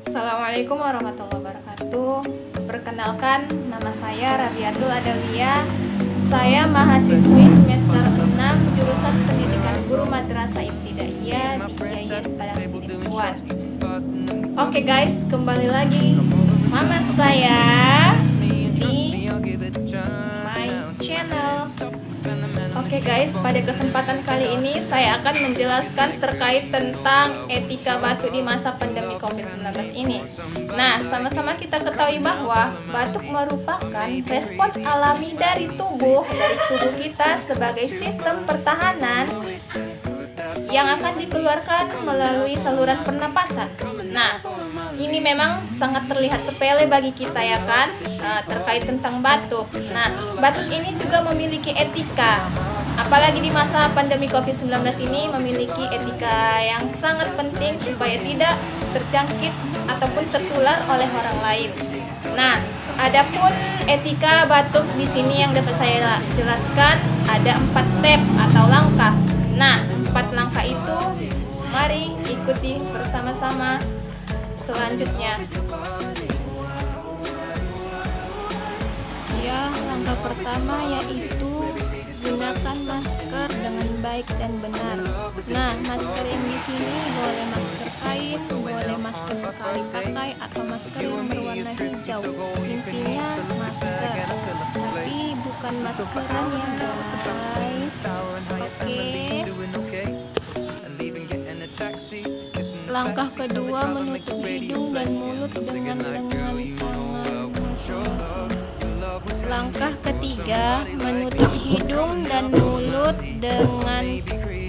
Assalamualaikum warahmatullahi wabarakatuh. Perkenalkan, nama saya Rabiatul Adawiyah. Saya mahasiswi semester 6 jurusan Pendidikan Guru Madrasah Ibtidaiyah di IAIN Padang Sidempuan. Oke guys, kembali lagi bersama saya di my channel. Oke guys, pada kesempatan kali ini saya akan menjelaskan terkait tentang etika batuk di masa pandemi COVID-19 ini. Nah, sama-sama kita ketahui bahwa batuk merupakan respons alami dari tubuh kita sebagai sistem pertahanan yang akan dikeluarkan melalui saluran pernapasan. Nah, ini memang sangat terlihat sepele bagi kita ya kan, terkait tentang batuk. Nah, batuk ini juga memiliki etika. Apalagi di masa pandemi COVID-19 ini memiliki etika yang sangat penting supaya tidak terjangkit ataupun tertular oleh orang lain. Nah, adapun etika batuk di sini yang dapat saya jelaskan ada 4 step atau langkah. Nah, 4 langkah itu mari ikuti bersama-sama selanjutnya. Ya, langkah pertama yaitu gunakan masker dengan baik dan benar. Nah, masker yang di sini boleh masker kain, boleh masker sekali pakai atau masker yang berwarna hijau. Intinya masker, tapi bukan maskeran ya guys. Oke. Langkah kedua, menutup hidung dan mulut dengan tangan masing-masing. Langkah ketiga, menutup hidung dan mulut dengan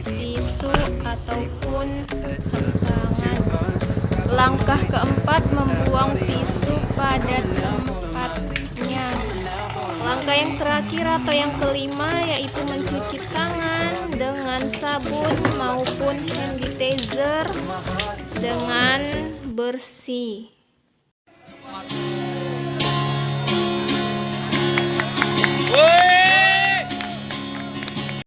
tisu ataupun tangan. Langkah keempat, membuang tisu pada tempatnya. Langkah yang terakhir atau yang kelima yaitu mencuci tangan dengan sabun maupun hand sanitizer dengan bersih.